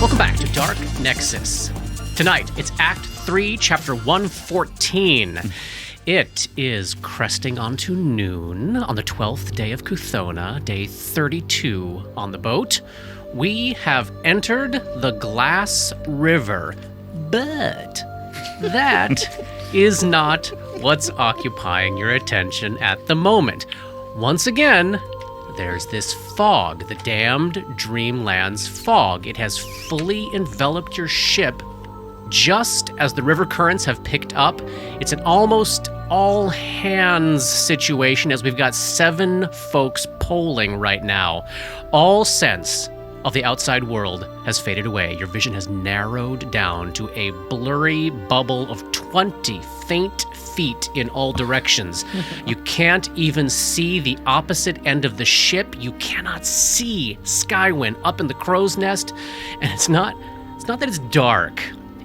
Welcome back to Dark Nexus. Tonight, it's Act 3, Chapter 114. It is cresting onto noon on the 12th day of Kuthona, day 32 on the boat. We have entered the Glass River, but that is not what's occupying your attention at the moment. Once again, there's this fog, the damned Dreamlands fog. It has fully enveloped your ship just as the river currents have picked up. It's an almost all-hands situation as we've got 7 folks polling right now. All sense of the outside world has faded away. Your vision has narrowed down to a blurry bubble of 20 faint feet in all directions. You can't even see the opposite end of the ship. You cannot see Skywin up in the crow's nest. And it's not that it's dark.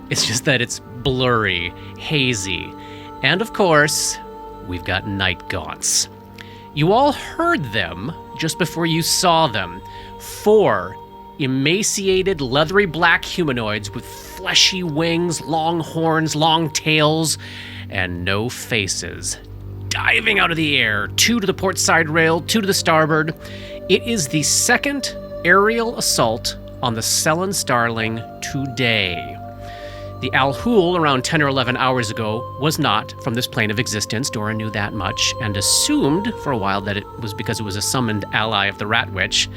It's just that it's blurry, hazy. And of course, we've got Nightgaunts. You all heard them just before you saw them. 4 emaciated, leathery black humanoids with fleshy wings, long horns, long tails, and no faces. Diving out of the air, 2 to the port side rail, 2 to the starboard. It is the second aerial assault on the Selen Starling today. The Alhul, around 10 or 11 hours ago, was not from this plane of existence. Dora knew that much and assumed for a while that it was because it was a summoned ally of the Rat Witch.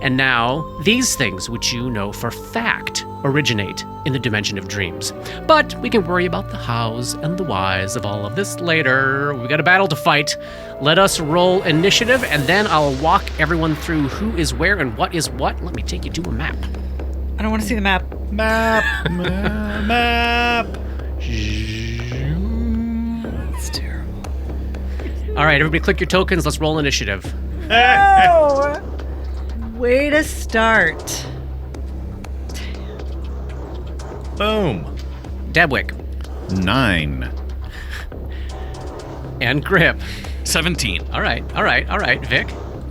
And now, these things, which you know for fact, originate in the dimension of dreams. But we can worry about the hows and the whys of all of this later. We've got a battle to fight. Let us roll initiative, and then I'll walk everyone through who is where and what is what. Let me take you to a map. I don't want to see the map. Map. That's terrible. All right, everybody click your tokens. Let's roll initiative. Oh! Way to start. Boom. Debwick 9. and Grip. 17. All right, Vic.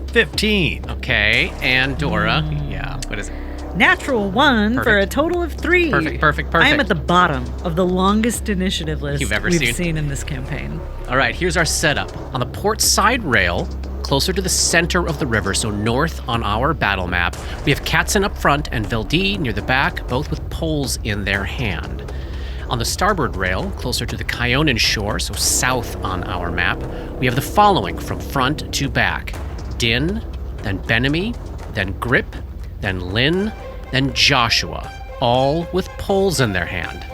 15. Okay, and Dora. Yeah, what is it? Natural 1 Perfect. for a total of 3. Perfect. I am at the bottom of the longest initiative list You've ever we've seen in this campaign. All right, here's our setup. On the port side rail, closer to the center of the river, so north on our battle map, we have Katzen up front and Vildi near the back, both with poles in their hand. On the starboard rail, closer to the Kyonin shore, so south on our map, we have the following from front to back. Din, then Benemy, then Grip, then Lynn, then Joshua, all with poles in their hand.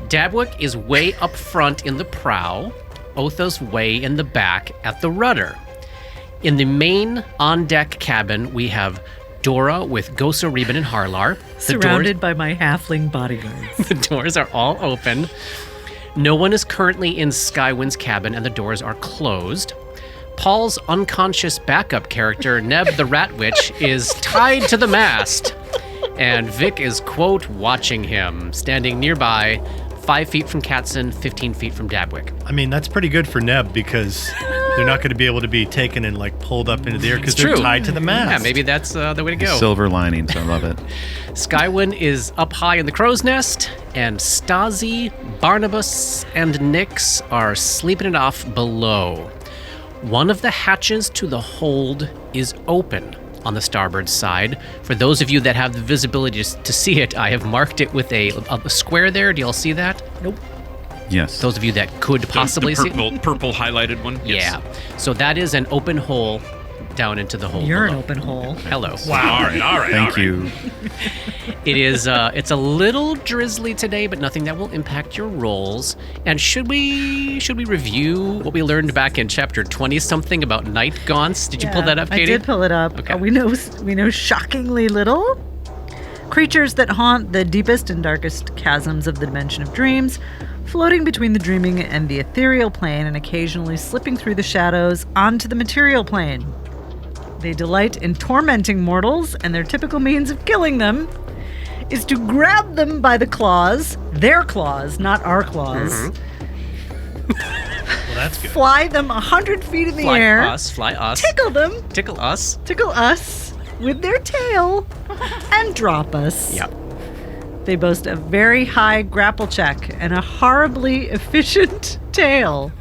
Dabwick is way up front in the prow, Otha's way in the back at the rudder. In the main on-deck cabin, we have Dora with Gosa, Reuben, and Harlar. Surrounded by my halfling bodyguards. The doors are all open. No one is currently in Skywind's cabin, and the doors are closed. Paul's unconscious backup character, Neb the Rat Witch, is tied to the mast. And Vic is, quote, watching him, standing nearby, 5 feet from Katzen, 15 feet from Dabwick. I mean, that's pretty good for Neb because they're not going to be able to be taken and like pulled up into the air because they're tied to the mast. Yeah, maybe that's the way to go. Silver linings. I love it. Skywin is up high in the crow's nest, and Stasi, Barnabas, and Nix are sleeping it off below. One of the hatches to the hold is open on the starboard side. For those of you that have the visibility to see it, I have marked it with a square there. Do y'all see that? Nope. Yes. Those of you that could possibly see it. Purple highlighted one? Yes. Yeah. So that is an open hole down into the hole. You're an below. open hole. Hello. Wow. All right. Thank you. It is. It's a little drizzly today, but nothing that will impact your rolls. And should we review what we learned back in chapter 20-something about Nightgaunts? Did you pull that up, Katie? I did pull it up. Okay. We know shockingly little. Creatures that haunt the deepest and darkest chasms of the dimension of dreams, floating between the dreaming and the ethereal plane and occasionally slipping through the shadows onto the material plane. They delight in tormenting mortals, and their typical means of killing them is to grab them by the claws, their claws, not our claws, Well, that's good. fly them 100 feet in the air, Fly us. tickle them, Tickle us. tickle us with their tail, and drop us. Yep. They boast a very high grapple check and a horribly efficient tail.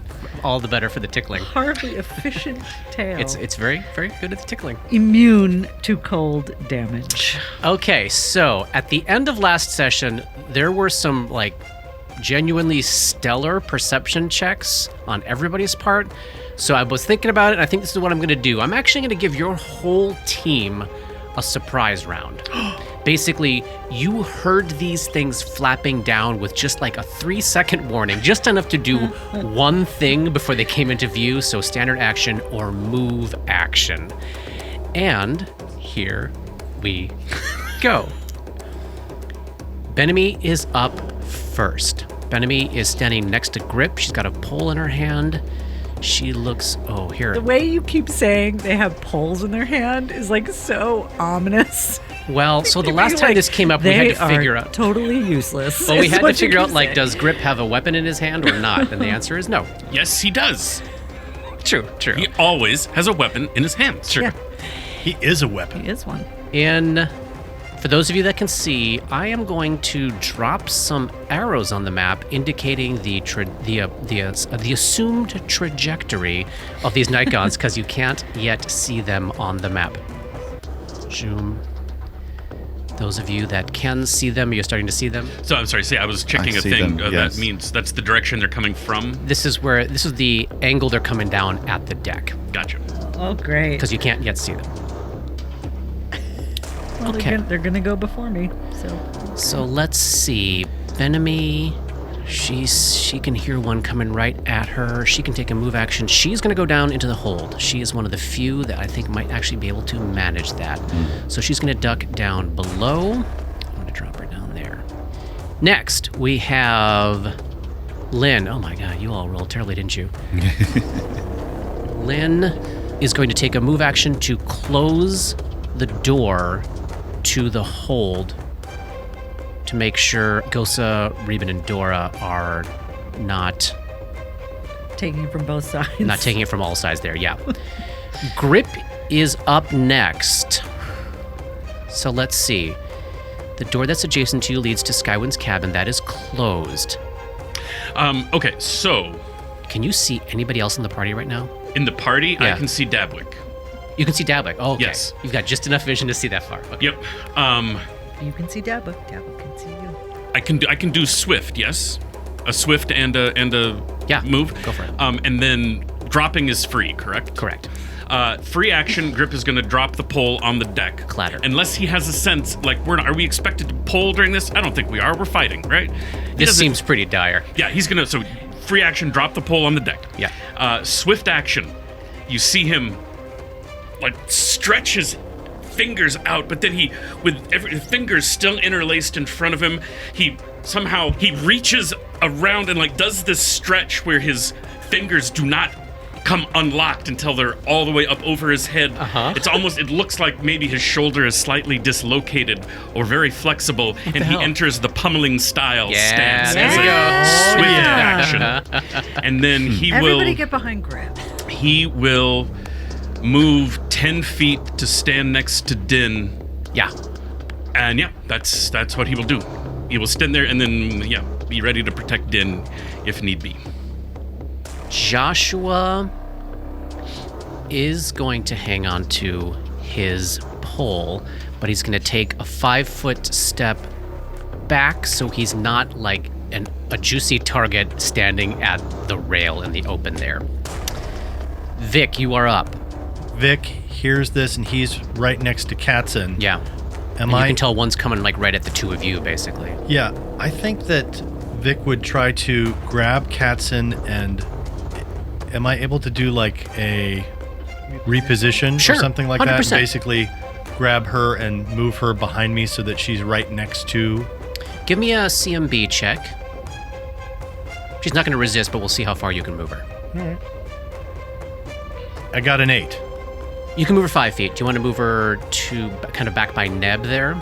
All the better for the tickling. Horribly efficient tail. It's very, very good at the tickling. Immune to cold damage. Okay, so at the end of last session, there were some genuinely stellar perception checks on everybody's part. So I was thinking about it, and I think this is what I'm going to do. I'm actually going to give your whole team a surprise round. Basically, you heard these things flapping down with just like a 3-second warning, just enough to do one thing before they came into view, so standard action or move action. And here we go. Benemy is up first. Benemy is standing next to Grip. She's got a pole in her hand. She looks, here. The way you keep saying they have poles in their hand is so ominous. Well, so the last time this came up, we had to figure out. Totally useless. Well, we had to figure out, does Grip have a weapon in his hand or not? And the answer is no. Yes, he does. True. He always has a weapon in his hands. True. Yeah. He is a weapon. He is one. For those of you that can see, I am going to drop some arrows on the map indicating the assumed trajectory of these Nightgaunts because you can't yet see them on the map. Zoom. Those of you that can see them, you're starting to see them. So I'm sorry. I was checking I a see thing. them, yes. That means that's the direction they're coming from. This is the angle they're coming down at the deck Gotcha. Oh, great. because you can't yet see them. Well, okay. They're gonna go before me. So let's see. Benemy, she can hear one coming right at her. She can take a move action. She's going to go down into the hold. She is one of the few that I think might actually be able to manage that. So she's going to duck down below. I'm going to drop her down there. Next, we have Lynn. Oh my god, you all rolled terribly, didn't you? Lynn is going to take a move action to close the door to the hold to make sure Gosa, Reuben, and Dora are not Taking it from both sides. not taking it from all sides there. Yeah. Grip is up next. So let's see. The door that's adjacent to you leads to Skywind's cabin. That is closed. Okay, so Can you see anybody else in the party right now? in the party, Yeah. I can see Dabwick. You can see Dabwick. Oh, okay. Yes. You've got just enough vision to see that far. Okay. Yep. You can see Dabba. Dabba can see you. I can do swift. Yes, a swift and a Yeah, move. go for it. And then dropping is free. Correct. Correct. Free action. Grip is going to drop the pole on the deck. Clatter. Unless he has a sense are we expected to pull during this? I don't think we are. We're fighting, right? He This doesn't- seems pretty dire. Yeah, he's gonna. So free action, drop the pole on the deck. Yeah. Swift action. You see him stretch his fingers out, but then he, with every fingers still interlaced in front of him, he reaches around and does this stretch where his fingers do not come unlocked until they're all the way up over his head. Uh-huh. It looks like maybe his shoulder is slightly dislocated or very flexible, and he hell? enters the pummeling style Yeah, stance there as we a go. swift Yeah. action. And then Everybody get behind Grip. he will move 10 feet to stand next to Din. Yeah. And yeah, that's what he will do. He will stand there and then be ready to protect Din if need be. Joshua is going to hang on to his pole, but he's going to take a 5-foot step back so he's not like a juicy target standing at the rail in the open there. Vic, you are up. Vic hears this, and he's right next to Katzen. Yeah. Am And I? you can tell one's coming right at the two of you, basically. Yeah, I think that Vic would try to grab Katzen, and am I able to do a reposition Sure, or something like that? 100%. Basically, grab her and move her behind me so that she's right next to. Give me a CMB check. She's not going to resist, but we'll see how far you can move her. I got an 8. You can move her 5 feet. Do you want to move her to kind of back by Neb there?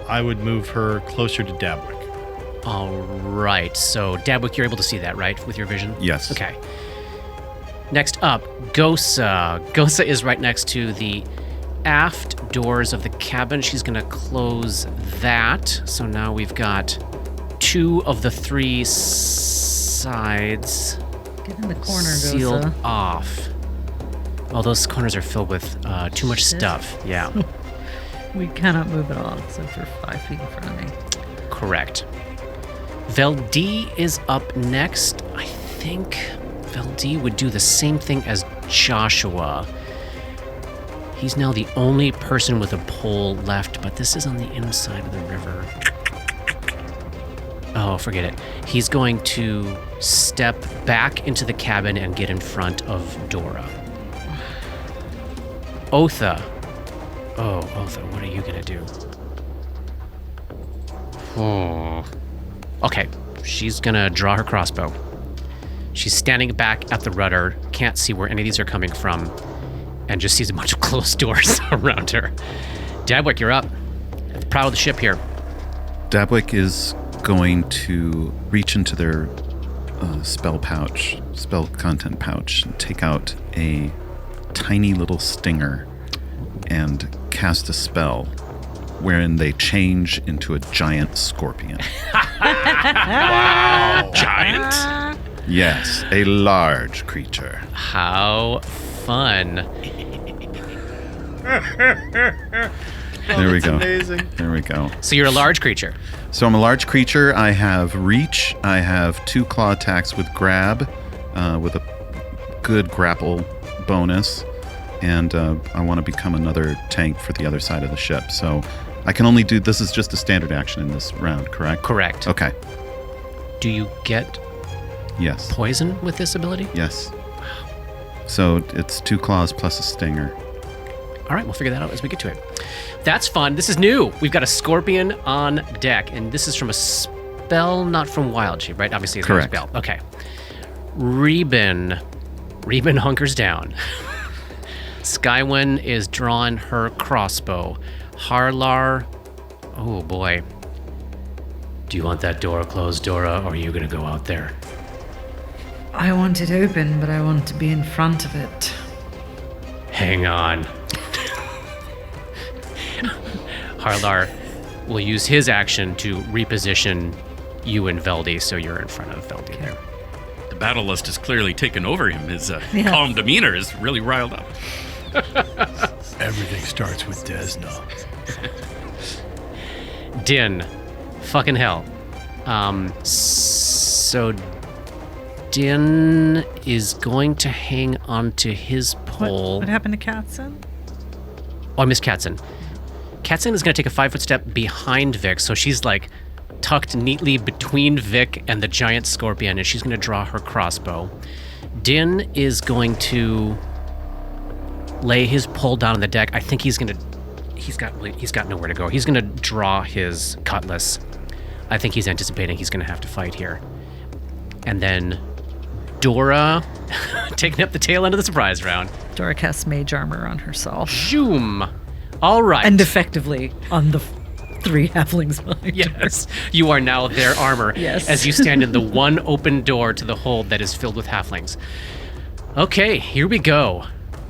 I would move her closer to Dabwick. All right. So, Dabwick, you're able to see that, right, with your vision? Yes. Okay. Next up, Gosa. Gosa is right next to the aft doors of the cabin. She's going to close that. So now we've got 2 of the 3 sides Get in the corner, sealed Gosa. off. Oh, those corners are filled with too much stuff. Yeah, We cannot move at all except for 5 feet in front of me. correct. Veldi is up next. I think Veldi would do the same thing as Joshua. He's now the only person with a pole left, but this is on the inside of the river. Oh, forget it. He's going to step back into the cabin and get in front of Dora. Otha. Oh, Otha, what are you gonna do? Okay, she's gonna draw her crossbow. She's standing back at the rudder, can't see where any of these are coming from, and just sees a bunch of closed doors around her. Dabwick, you're up. At the prow of the ship here. Dabwick is going to reach into their spell content pouch, and take out a tiny little stinger and cast a spell wherein they change into a giant scorpion. Giant? Yes, a large creature. How fun. There we go. Amazing. There we go. So you're a large creature. So I'm a large creature. I have reach. I have 2 claw attacks with grab, with a good grapple bonus. And I want to become another tank for the other side of the ship. So I can only do, this is just a standard action in this round, correct? Correct. Okay. Do you get Yes. poison with this ability? Yes. So it's 2 claws plus a stinger. All right, we'll figure that out as we get to it. That's fun. This is new. We've got a scorpion on deck, and this is from a spell, not from Wild Shape, right? Obviously, it's Correct. not a spell. Okay. Reben hunkers down. Skywyn is drawing her crossbow. Harlar, oh boy. Do you want that door closed, Dora, or are you going to go out there? I want it open, but I want to be in front of it. Hang on. Harlar will use his action to reposition you and Veldi, so you're in front of Veldi there. The battle lust has clearly taken over him. His Yeah. calm demeanor is really riled up. Everything starts with Desna. Din. Fucking hell. So Din is going to hang onto his pole. What happened to Katzen? Oh, I missed Katzen. Katzen is going to take a 5-foot step behind Vic, so she's like tucked neatly between Vic and the giant scorpion, and she's going to draw her crossbow. Din is going to lay his pole down on the deck. I think he's got nowhere to go. He's going to draw his cutlass. I think he's anticipating he's going to have to fight here. And then Dora taking up the tail end of the surprise round. Dora casts mage armor on herself. Zoom. All right. And effectively on the 3 halflings behind her. Yes, you are now their armor. Yes. As you stand in the one open door to the hold that is filled with halflings. Okay, here we go.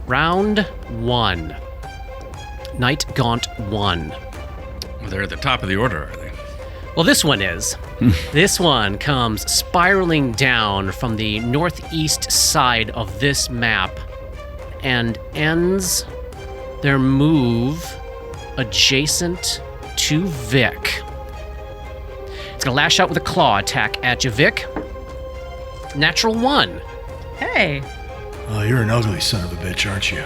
Round 1. Nightgaunt 1. Well, they're at the top of the order, are they? Well, this one is. This one comes spiraling down from the northeast side of this map and ends their move adjacent to Vic. It's going to lash out with a claw attack at you, Vic. Natural 1. Hey, Oh, you're an ugly son of a bitch, aren't you?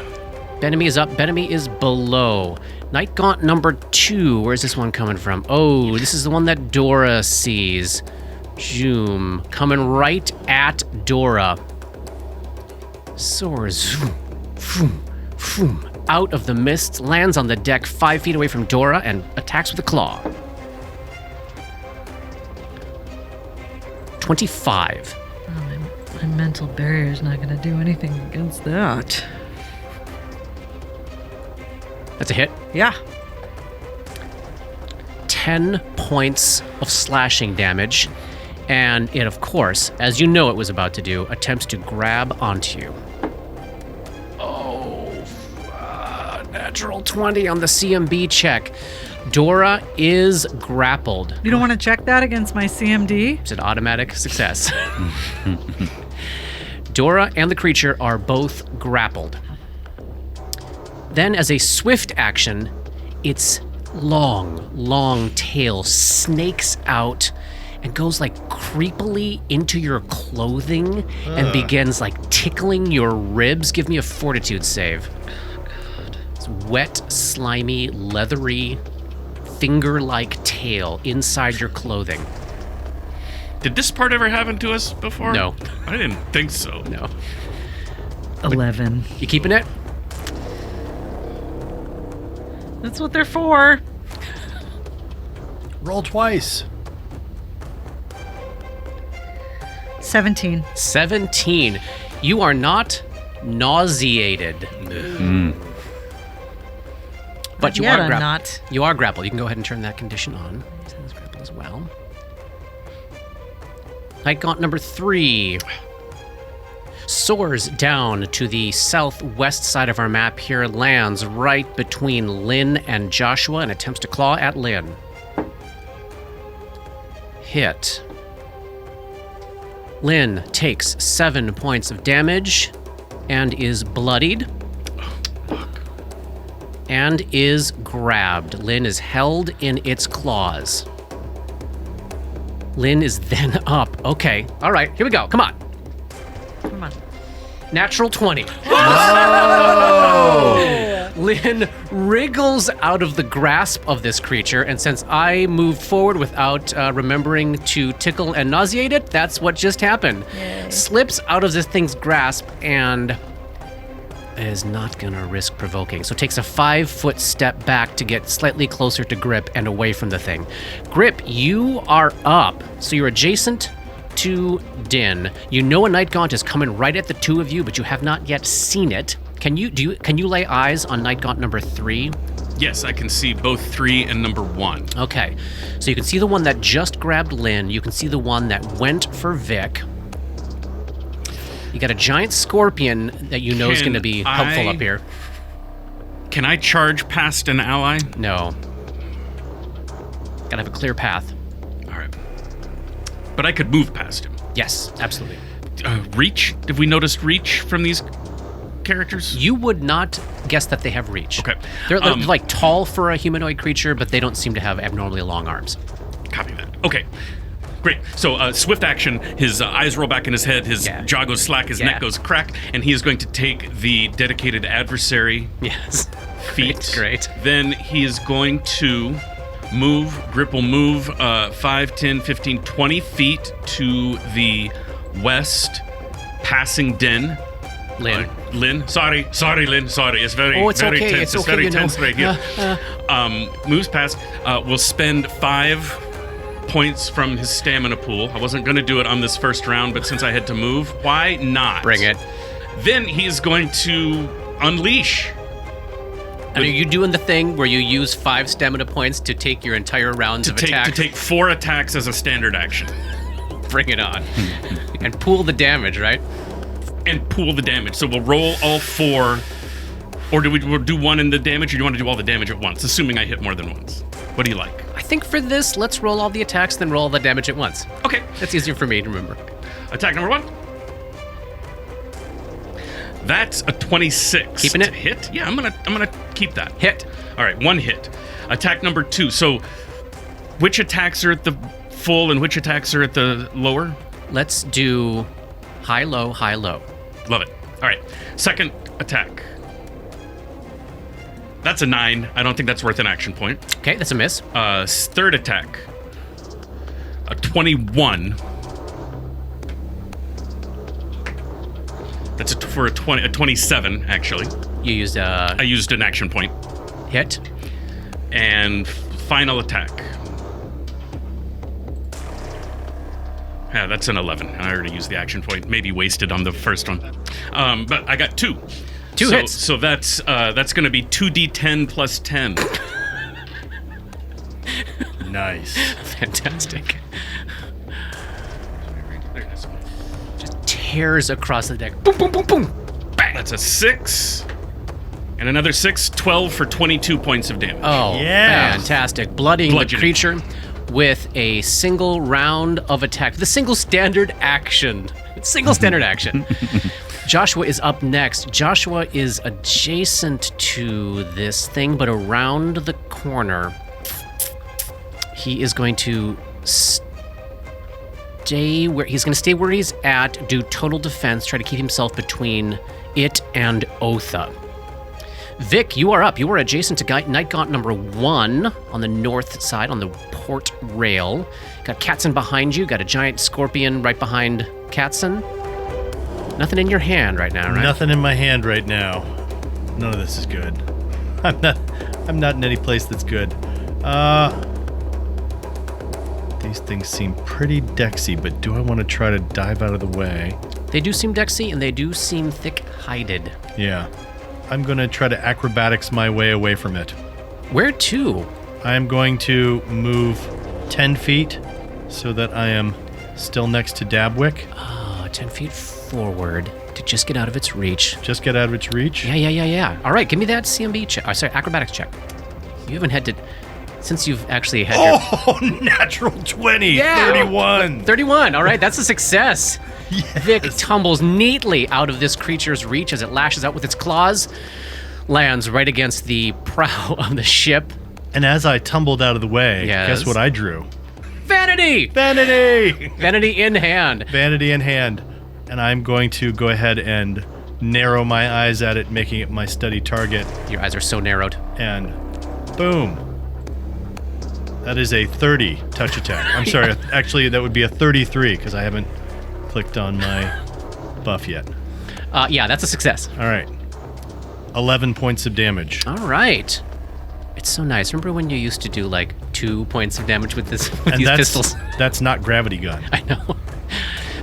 Benemy is up. Benemy is below. Nightgaunt number 2. Where's this one coming from? Oh, this is the one that Dora sees. Zoom. Coming right at Dora. Soars. Vroom, vroom, out of the mist, lands on the deck 5 feet away from Dora, and attacks with a claw. 25. my mental barrier is not going to do anything against that. That's a hit. Yeah. 10 points of slashing damage. And it, of course, as you know it was about to do, attempts to grab onto you. Oh, Natural 20 on the CMB check. Dora is grappled. You don't want to check that against my CMD? It's an automatic success. Dora and the creature are both grappled. Then, as a swift action, its long tail snakes out and goes like creepily into your clothing and begins like tickling your ribs. Give me a fortitude save. It's wet, slimy, leathery, finger-like tail inside your clothing. Did this part ever happen to us before? No. I didn't think so. No. 11. You keeping it? That's what they're for. Roll twice. 17. 17. You are not nauseated. But you Yet are I'm grappled. not. You are grappled. You can go ahead and turn that condition on. He's grappled as well. Nightgaunt number 3 soars down to the southwest side of our map here, lands right between Lynn and Joshua and attempts to claw at Lynn. Hit. Lynn takes 7 points of damage and is bloodied. And is grabbed. Lynn is held in its claws. Lynn is then up. Okay. All right. Here we go. Come on. Come on. Natural 20. Lynn wriggles out of the grasp of this creature, and since I moved forward without remembering to tickle and nauseate it, that's what just happened. Yay. Slips out of this thing's grasp and is not gonna risk provoking. So takes a 5-foot step back to get slightly closer to Grip and away from the thing. Grip, you are up. So you're adjacent to Din. You know a Nightgaunt is coming right at the two of you, but you have not yet seen it. Can you lay eyes on Nightgaunt number 3? Yes, I can see both 3 and number 1. Okay. So you can see the one that just grabbed Lynn. You can see the one that went for Vic. You got a giant scorpion that you know is going to be helpful up here. Can I charge past an ally? No. Gotta have a clear path. All right. But I could move past him. Yes, absolutely. Reach? Have we noticed reach from these characters? You would not guess that they have reach. Okay. They're like tall for a humanoid creature, but they don't seem to have abnormally long arms. Copy that. Okay. Great. So, swift action, his eyes roll back in his head, his jaw goes slack, his neck goes crack, and he is going to take the dedicated adversary Yes. feat. Great. Then he is going to move, Grip will move 5, 10, 15, 20 feet to the west, passing Den. Lynn. Lynn, sorry, Lynn, sorry. It's very, Oh, it's very okay, tense. it's okay, very you know. tense right here. Moves past. We'll spend 5 points from his stamina pool. I wasn't going to do it on this first round, but since I had to move, why not? Bring it. Then he's going to unleash. And are you doing the thing where you use 5 stamina points to take your entire rounds of attack? To take 4 attacks as a standard action. Bring it on. And pool the damage, right? And pool the damage. So we'll roll all 4. Or we'll do 1 in the damage, or do you want to do all the damage at once, assuming I hit more than once? What do you like? I think for this, let's roll all the attacks, then roll all the damage at once. Okay. That's easier for me to remember. Attack number 1. That's a 26. Keeping it? To hit? Yeah, I'm gonna keep that. Hit. All right, 1 hit. Attack number 2. So, which attacks are at the full and which attacks are at the lower? Let's do high, low, high, low. Love it. All right, second attack. That's a 9. I don't think that's worth an action point. Okay, that's a miss. Third attack. A 21. That's for a 27, actually. You used I used an action point. hit. And final attack. Yeah, that's an 11. I already used the action point. Maybe wasted on the first one. But I got 2. 2 hits. So that's going to be 2d10 plus 10. Nice. Fantastic. Just tears across the deck. Boom, boom, boom, boom. Bang. That's a 6. And another 6, 12 for 22 points of damage. Oh, Yeah. fantastic. Bloodying the Bludgeoning. creature with a single round of attack. The single standard action. Single standard action. Joshua is up next. Joshua is adjacent to this thing, but around the corner. He is going to stay where he's at, do total defense, try to keep himself between it and Otha. Vic, you are up. You are adjacent to Nightgaunt number 1 on the north side, on the port rail. Got Katzen behind you. Got a giant scorpion right behind Katzen. Nothing in your hand right now, right? Nothing in my hand right now. None of this is good. I'm not in any place that's good. These things seem pretty dexy, but do I want to try to dive out of the way? They do seem dexy, and they do seem thick-hided. Yeah. I'm going to try to acrobatics my way away from it. Where to? I am going to move 10 feet so that I am still next to Dabwick. 10 feet forward to just get out of its reach. Just get out of its reach. Yeah. All right, give me that CMB check. Oh, sorry, acrobatics check. You haven't had to... Since you've actually had your... Oh, natural 20. Yeah. 31. 31. All right, that's a success. Yes. Vic tumbles neatly out of this creature's reach as it lashes out with its claws, lands right against the prow of the ship. And as I tumbled out of the way, Yes. guess what I drew? Vanity! Vanity! Vanity in hand. Vanity in hand. And I'm going to go ahead and narrow my eyes at it, making it my steady target. Your eyes are so narrowed. And boom. That is a 30 touch attack. I'm sorry, actually that would be a 33 because I haven't clicked on my buff yet. Yeah, that's a success. All right. 11 points of damage. All right. It's so nice. Remember when you used to do like 2 points of damage with these pistols? That's not gravity gun. I know.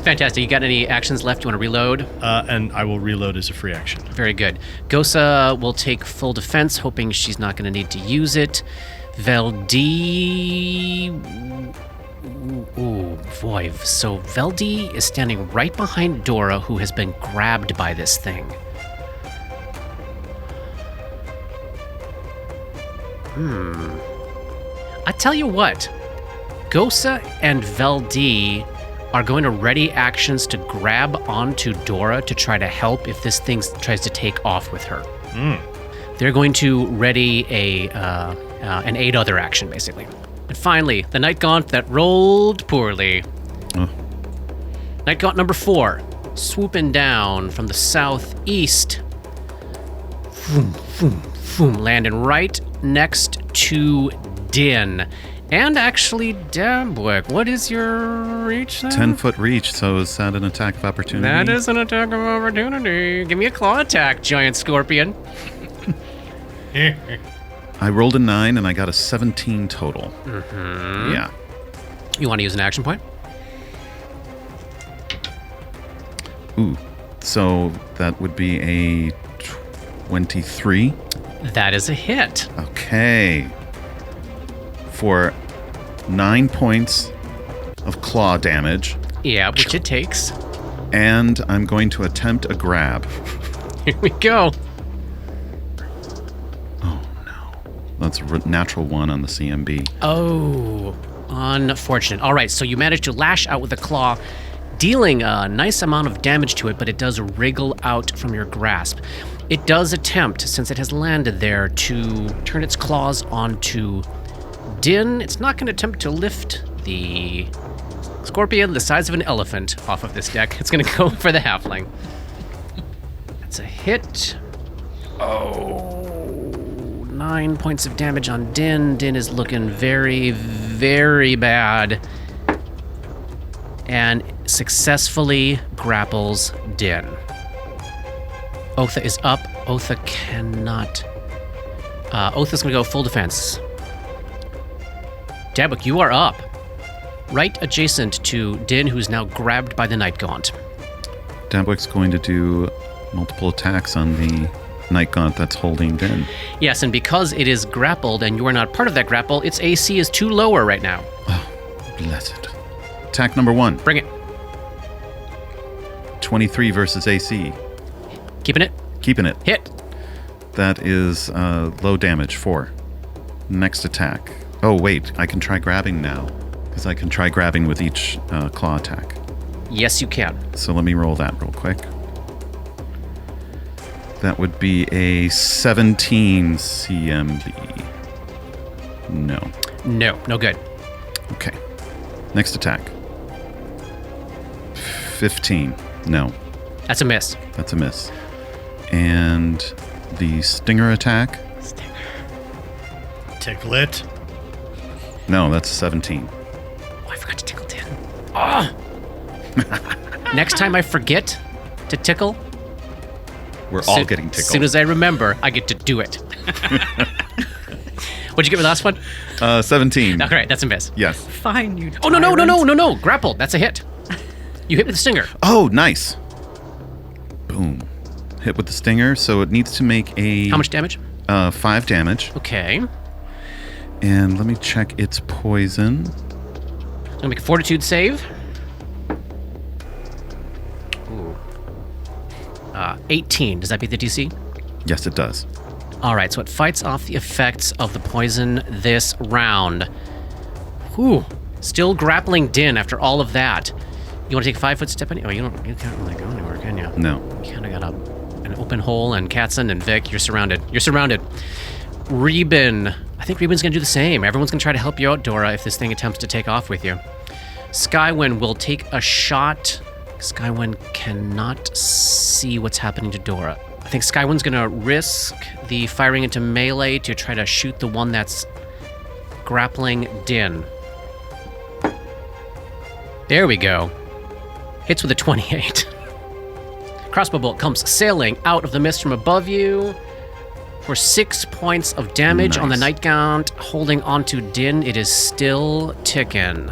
Fantastic. You got any actions left? You want to reload? And I will reload as a free action. Very good. Gosa will take full defense, hoping she's not going to need to use it. Veldi... Ooh, boy. So Veldi is standing right behind Dora, who has been grabbed by this thing. I tell you what. Gosa and Veldi are going to ready actions to grab onto Dora to try to help if this thing tries to take off with her. They're going to ready an 8 other action, basically. And finally, the Nightgaunt that rolled poorly. Nightgaunt number 4, swooping down from the southeast. Boom, boom, boom, landing right next to Din. And actually, Dabwick, what is your reach then? 10-foot reach, so is that an attack of opportunity? That is an attack of opportunity. Give me a claw attack, giant scorpion. I rolled a 9 and I got a 17 total. Yeah. You want to use an action point? Ooh. So that would be a 23. That is a hit. Okay. For 9 points of claw damage. Yeah, which it takes. And I'm going to attempt a grab. Here we go. That's a natural 1 on the CMB. Oh, unfortunate. All right, so you manage to lash out with a claw, dealing a nice amount of damage to it, but it does wriggle out from your grasp. It does attempt, since it has landed there, to turn its claws onto Din. It's not going to attempt to lift the scorpion the size of an elephant off of this deck. It's going to go for the halfling. That's a hit. Oh, 9 points of damage on Din. Din is looking very, very bad. And successfully grapples Din. Otha is up. Otha cannot... Otha's going to go full defense. Dabwick, you are up. Right adjacent to Din, who's now grabbed by the Nightgaunt. Dabwick's going to do multiple attacks on the Nightgaunt that's holding Din. Yes, and because it is grappled and you are not part of that grapple, its AC is 2 lower right now. Oh, blessed. Attack number 1. Bring it. 23 versus AC. Keeping it. Keeping it. Hit. That is low damage, 4. Next attack. Oh, wait. I can try grabbing now. Because I can try grabbing with each claw attack. Yes, you can. So let me roll that real quick. That would be a 17 CMB. No. No good. Okay. Next attack. 15. No. That's a miss. That's a miss. And the stinger attack. Ticklet. No, that's 17. Oh, I forgot to tickle Dan. Oh! Next time I forget to tickle, We're all getting as tickled. soon as I remember, I get to do it. What'd you get with the last one? 17. Okay, that's a miss. Yes. Fine, you Oh, no. tyrant. Grappled. That's a hit. You hit with the stinger. Oh, nice. Boom. Hit with the stinger, so it needs to make a... How much damage? 5 damage. Okay. And let me check its poison. I'm gonna make a fortitude save. Ooh. 18. Does that beat the DC? Yes, it does. All right, so it fights off the effects of the poison this round. Whew. Still grappling Din after all of that. You want to take a 5-foot step in? Oh, you can't really go anywhere, can you? No. You kind of got an open hole, and Katzen and Vic, you're surrounded. Reuben, I think Reuben's going to do the same. Everyone's going to try to help you out, Dora, if this thing attempts to take off with you. Skywin will take a shot. Skywin cannot see what's happening to Dora. I think Skywin's going to risk the firing into melee to try to shoot the one that's grappling Din. There we go. Hits with a 28. Crossbow bolt comes sailing out of the mist from above you for 6 points of damage on the Nice. Nightgaunt. Holding onto Din, it is still ticking.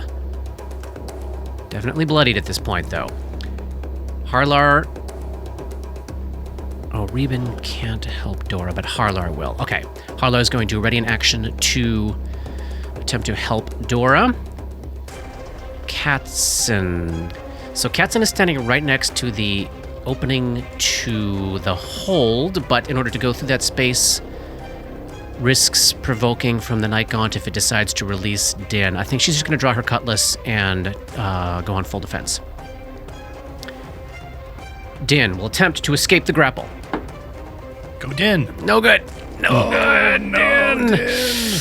Definitely bloodied at this point, though. Harlar. Oh, Reuben can't help Dora, but Harlar will. Okay, Harlar is going to ready an action to attempt to help Dora. Katzen. So Katzen is standing right next to the opening to the hold, but in order to go through that space, risks provoking from the Nightgaunt if it decides to release Din. I think she's just going to draw her cutlass and go on full defense. Din will attempt to escape the grapple. Go Din. No good. No good, Din.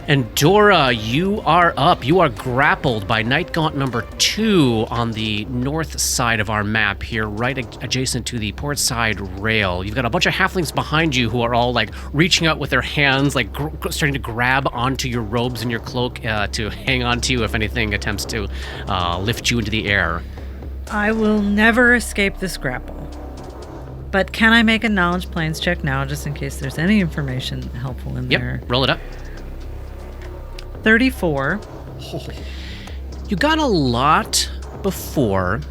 And Dora, you are up. You are grappled by Nightgaunt number 2 on the north side of our map here, right adjacent to the port side rail. You've got a bunch of halflings behind you who are all like reaching out with their hands, like starting to grab onto your robes and your cloak to hang on to you if anything attempts to lift you into the air. I will never escape this grapple. But can I make a knowledge planes check now, just in case there's any information helpful in there? Yep, roll it up. 34. You got a lot before.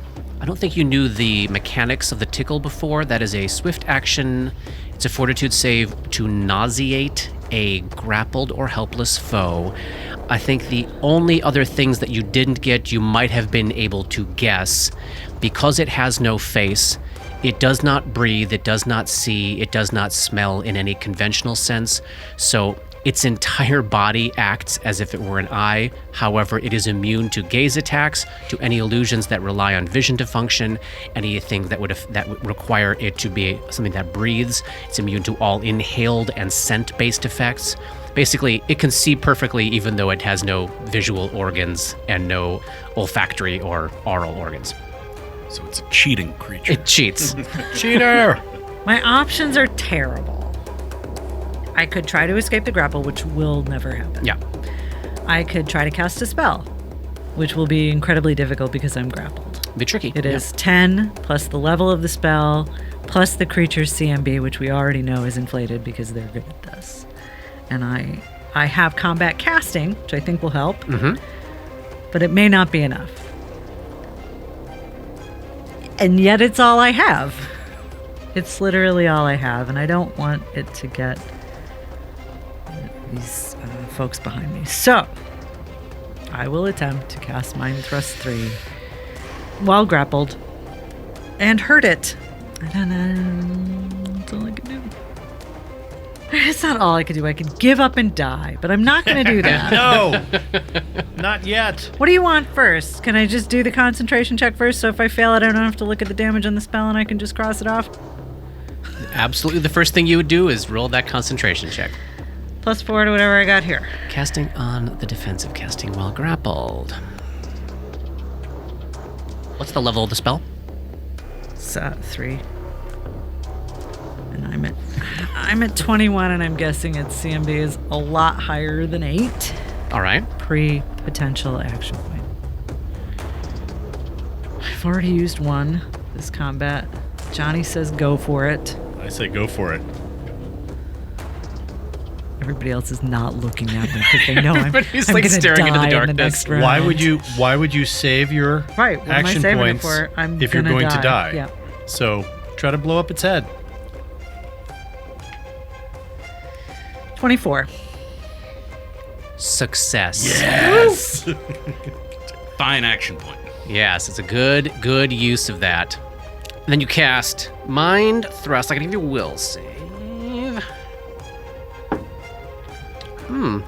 I don't think you knew the mechanics of the tickle before. That is a swift action. It's a fortitude save to nauseate a grappled or helpless foe. I think the only other things that you didn't get, you might have been able to guess. Because it has no face, it does not breathe, it does not see, it does not smell in any conventional sense. So its entire body acts as if it were an eye. However, it is immune to gaze attacks, to any illusions that rely on vision to function, anything that would require it to be something that breathes. It's immune to all inhaled and scent-based effects. Basically, it can see perfectly even though it has no visual organs and no olfactory or oral organs. So it's a cheating creature. It cheats. Cheater. My options are terrible. I could try to escape the grapple, which will never happen. Yeah. I could try to cast a spell, which will be incredibly difficult because I'm grappled. Be tricky. It is 10 plus the level of the spell plus the creature's CMB, which we already know is inflated because they're good at this. And I have combat casting, which I think will help, but it may not be enough. And yet it's all I have. It's literally all I have, and I don't want it to get these folks behind me. So, I will attempt to cast Mind Thrust 3 while grappled and hurt it. I don't know. That's all I can do. It's not all I could do. I could give up and die, but I'm not going to do that. No, not yet. What do you want first? Can I just do the concentration check first? So if I fail it, I don't have to look at the damage on the spell and I can just cross it off? Absolutely, the first thing you would do is roll that concentration check. +4 to whatever I got here. Casting on the defensive, casting while grappled. What's the level of the spell? It's 3. And I'm at 21, and I'm guessing its CMB is a lot higher than 8. All right. Pre-potential action point. I've already used one this combat. Johnny says go for it. I say go for it. Everybody else is not looking at me because they know Everybody's, I'm like, gonna staring into the die in the darkness. next round. Why would you save your Right, what am I action saving it points for? I'm if you're gonna going to die? Yeah. So try to blow up its head. 24. Success. Yes. Fine action point. Yes, it's a good use of that. And then you cast Mind Thrust. I can give you a will save.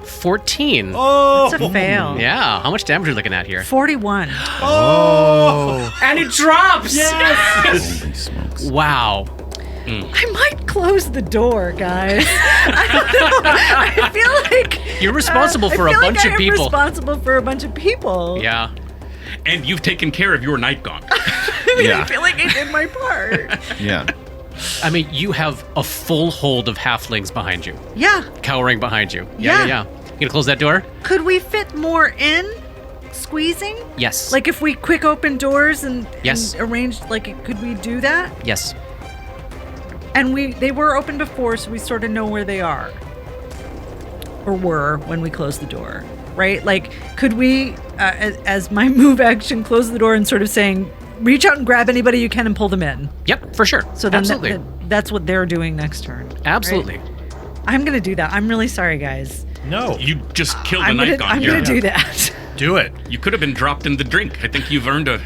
14. Oh. It's a fail. Yeah, how much damage are we looking at here? 41. Oh. And it drops! Holy smokes. Wow. I might close the door, guys. I don't know. I feel like You're responsible for a I feel bunch like of I am people. responsible for a bunch of people. Yeah. And you've taken care of your Nightgaunt. I mean, Yeah. I feel like I did my part. Yeah. I mean, you have a full hold of halflings behind you, Yeah. cowering behind you. Yeah. You gonna close that door? Could we fit more in? Squeezing? Yes. Like if we quick open doors and Yes. arrange, like, could we do that? Yes. And they were open before, so we sort of know where they are. Or were when we closed the door, right? Like, could we, as my move action, close the door and sort of saying, reach out and grab anybody you can and pull them in. Yep, for sure. So then Absolutely. that's what they're doing next turn. right? Absolutely. I'm going to do that. I'm really sorry, guys. No. You just killed a I'm Nightgaunt. going here. to do that. Do it. You could have been dropped in the drink. I think you've earned a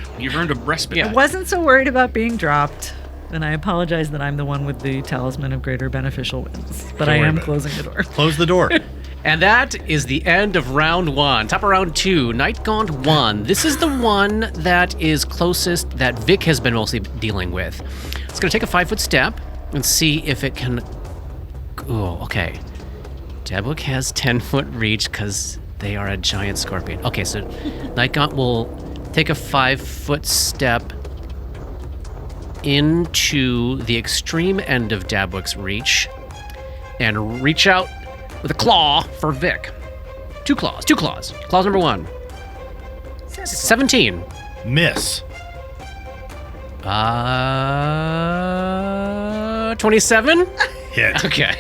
respite. Yeah. I wasn't so worried about being dropped. And I apologize that I'm the one with the talisman of greater beneficial wins. But Don't I worry am about it. closing the door. Close the door. And that is the end of round 1. Top of round 2, Nightgaunt 1. This is the one that is closest that Vic has been mostly dealing with. It's going to take a 5-foot step and see if it can... Oh, okay. Dabwick has 10-foot reach because they are a giant scorpion. Okay, so Nightgaunt will take a 5-foot step into the extreme end of Dabwick's reach and reach out with a claw for Vic. Two claws. Claws number 1. 17. Miss. 27? Hit. Okay.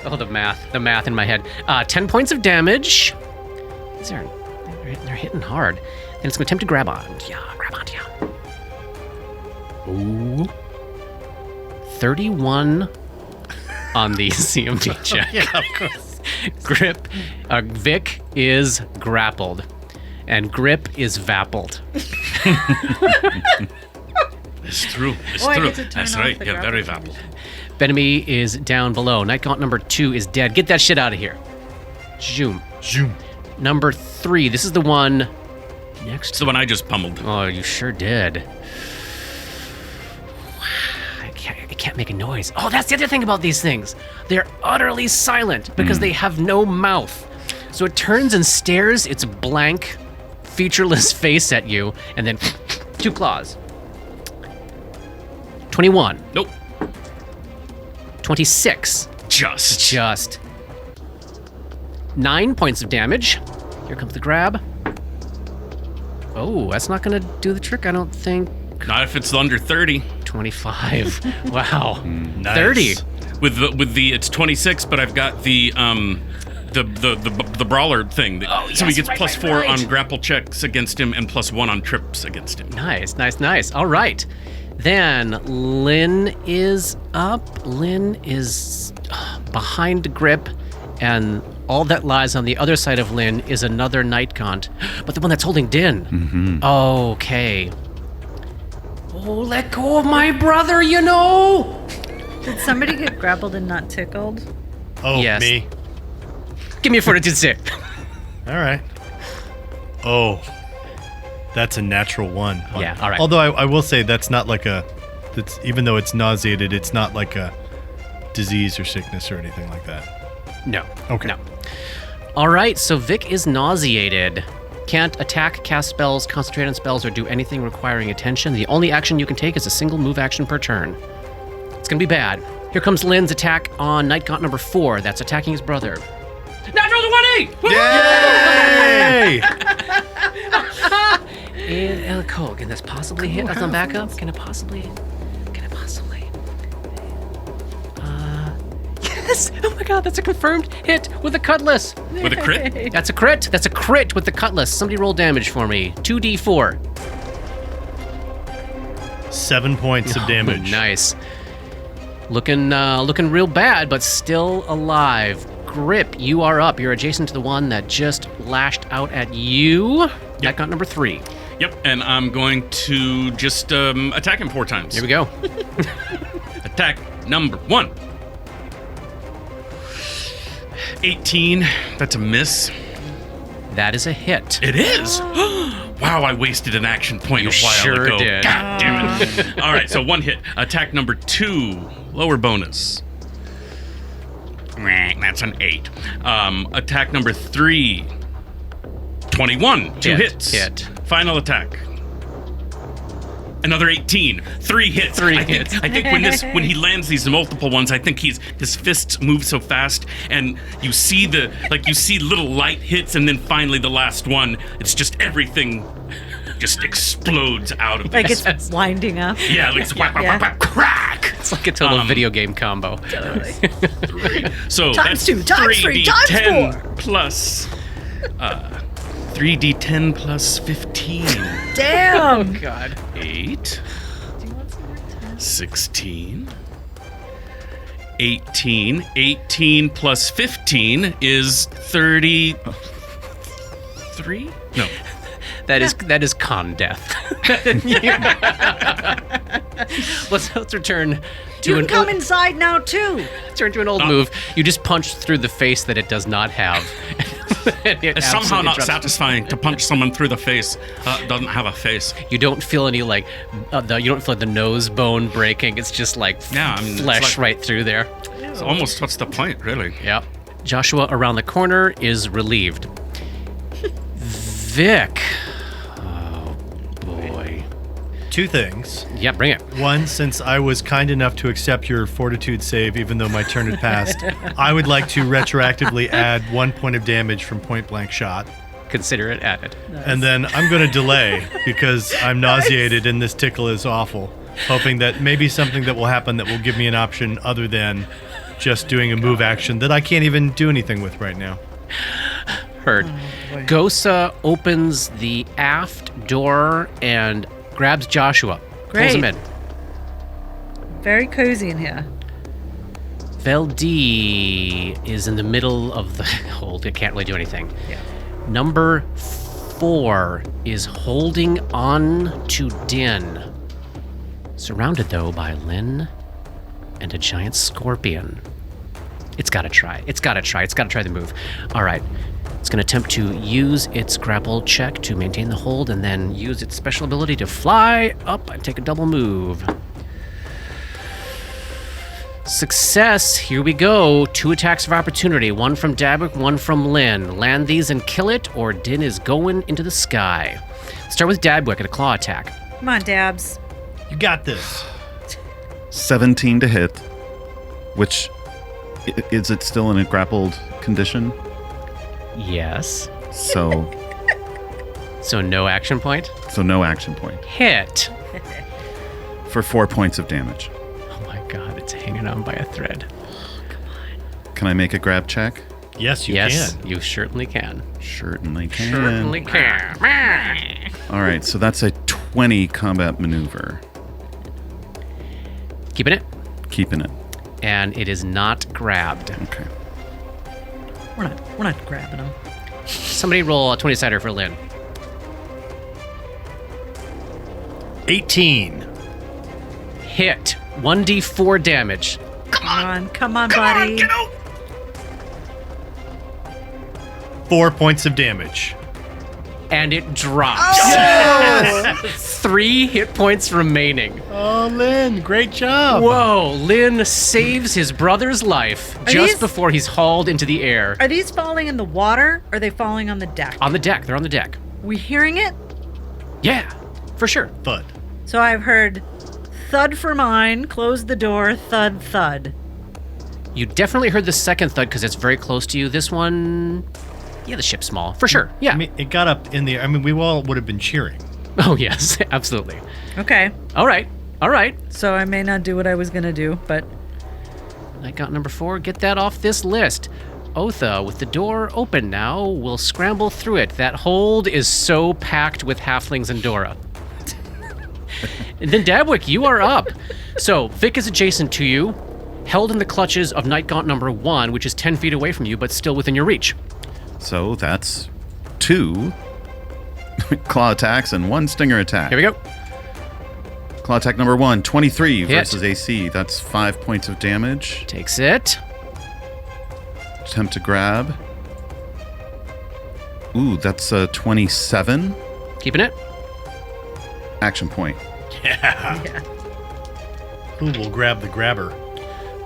Oh, the math in my head. 10 points of damage. They're hitting hard. And it's going to attempt to grab on. Yeah, grab on, yeah. Ooh. 31 on the CMD check. Yeah, of course. Grip. Vic is grappled. And Grip is vappled. It's true. It's Oh, I true. get to turn That's off right. the Yeah, very grapple. valuable. Benemy is down below. Nightgaunt number 2 is dead. Get that shit out of here. Zoom. Zoom. Number 3. This is the one next It's the one I just pummeled. Oh, you sure did. I can't make a noise. Oh, that's the other thing about these things. They're utterly silent because they have no mouth. So it turns and stares its blank, featureless face at you, and then 2 claws. 21. Nope. 26. Just 9 points of damage. Here comes the grab. Oh, that's not gonna do the trick, I don't think. Not if it's under 30. 25. Wow. Nice. 30. With the it's 26, but I've got the brawler thing. Oh, so he yes, gets right, plus right, 4 right. on grapple checks against him and plus 1 on trips against him. Nice. All right. Then Lynn is up. Lynn is behind Grip, and all that lies on the other side of Lynn is another Nightgaunt, but the one that's holding Din. Mm-hmm. Okay. Oh, let go of my brother, you know. Did somebody get grappled and not tickled? Oh, Yes. me. Give me a fortitude save. All right. Oh, that's a natural one. Yeah, all right. Although I will say that's not like even though it's nauseated, it's not like a disease or sickness or anything like that. No. Okay. No. All right, so Vic is nauseated. Can't attack, cast spells, concentrate on spells, or do anything requiring attention. The only action you can take is a single move action per turn. It's gonna be bad. Here comes Lynn's attack on Nightgaunt number 4. That's attacking his brother. Natural 20! Yay! And Cole, can this possibly hit us on backup? Can it possibly? Yes! Oh my god, that's a confirmed hit with a cutlass. With a crit? That's a crit. That's a crit with the cutlass. Somebody roll damage for me. 2d4. 7 points of damage. Oh, nice. Looking real bad, but still alive. Grip, you are up. You're adjacent to the one that just lashed out at you. That got number 3. Yep, and I'm going to just attack him 4 times. Here we go. Attack number 1. 18. That's a miss. That is a hit. It is. Wow, I wasted an action point a while sure ago. did. God damn it. All right, so 1 hit. Attack number 2. Lower bonus. That's an 8. Attack number 3. 21. 2 hits. Hit. Final attack. Another 18. 3 hits. 3 hits. I think when he lands these multiple ones, I think his fists move so fast, and you see little light hits, and then finally the last one, it's just everything just explodes out of Like this. it's winding up. Yeah, like it's whack, whack, whack, whack, crack. It's like a total video game combo. So Times that's 2, times 3, times 3d10 plus 3d10 plus 15. Damn. God. 8, 16, 18. 18 plus 15 is 33? No. That is con death. Let's return to You can come inside now too. turn to an old move. You just punch through the face that it does not have. It's somehow not satisfying to punch someone through the face that doesn't have a face. You don't feel any you don't feel like the nose bone breaking. It's just like It's flesh like- right through there. It's almost what's the point, really? Yep. Joshua around the corner is relieved. Vic. Oh boy. 2 things. Yeah, bring it. One, since I was kind enough to accept your fortitude save, even though my turn had passed, I would like to retroactively add 1 point of damage from point blank shot. Consider it added. And then I'm going to delay because I'm nauseated and this tickle is awful, hoping that maybe something that will happen that will give me an option other than just doing a move action that I can't even do anything with right now. Heard. Gosa opens the aft door and grabs Joshua. Great. Pulls him in. Very cozy in here. Veldi is in the middle of the hold. It can't really do anything. Yeah. Number 4 is holding on to Din. Surrounded, though, by Lynn and a giant scorpion. It's got to try. It's got to try the move. All right. It's going to attempt to use its grapple check to maintain the hold and then use its special ability to fly up and take a double move. Success. Here we go. 2 attacks of opportunity. 1 from Dabwick, 1 from Lynn. Land these and kill it, or Din is going into the sky. Start with Dabwick at a claw attack. Come on, Dabs. You got this. 17 to hit, which is it still in a grappled condition? Yes. So So no action point. so no action point Hit. for 4 points of damage. Oh my god, it's hanging on by a thread. Can I make a grab check? Yes, you Yes, can. you certainly can. Certainly can. Certainly can. All right, so that's a 20 combat maneuver. Keeping it. Keeping it. And it is not grabbed. Okay. We're not grabbing them. Somebody roll a 20-sider for Lynn. 18. Hit. 1d4 damage. Come on, buddy. Get out! 4 points of damage. And it drops. 3 hit points remaining. Oh, Lynn, great job. Whoa, Lynn saves his brother's life just these- before he's hauled into the air. Are these falling in the water? Or are they falling on the deck? On the deck. They're on the deck. We hearing it? Yeah, for sure. Thud. So I've heard thud for mine, close the door, thud, thud. You definitely heard the second thud because it's very close to you. This one, yeah, the ship's small. For sure, yeah. I mean, it got up in the air. I mean, we all would have been cheering. Oh, yes, absolutely. Okay. All right. So I may not do what I was going to do, but Nightgaunt number 4, get that off this list. Otha, with the door open now, will scramble through it. That hold is so packed with halflings and Dora. And then Dabwick, you are up. So Vic is adjacent to you, held in the clutches of Nightgaunt number 1, which is 10 feet away from you, but still within your reach. So that's 2 claw attacks and 1 stinger attack. Here we go. Claw attack number 1, 23 Hit. versus AC. That's 5 points of damage. Takes it. Attempt to grab. Ooh, that's 27. Keeping it. Action point. Who will grab the grabber?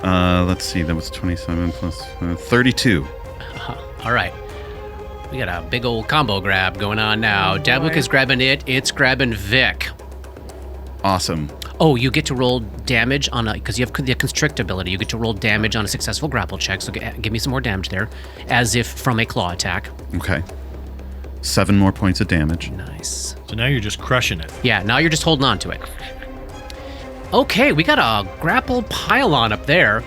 Let's see, that was 27 plus 32. All right. We got a big old combo grab going on now. Dabwick is grabbing it. It's grabbing Vic. Awesome. Oh, you get to roll damage on a, because you have the constrict ability, you get to roll damage on a successful grapple check, so give me some more damage there, as if from a claw attack. Okay. 7 more points of damage. Nice. So now you're just crushing it. Yeah, now you're just holding on to it. Okay, we got a grapple pylon up there.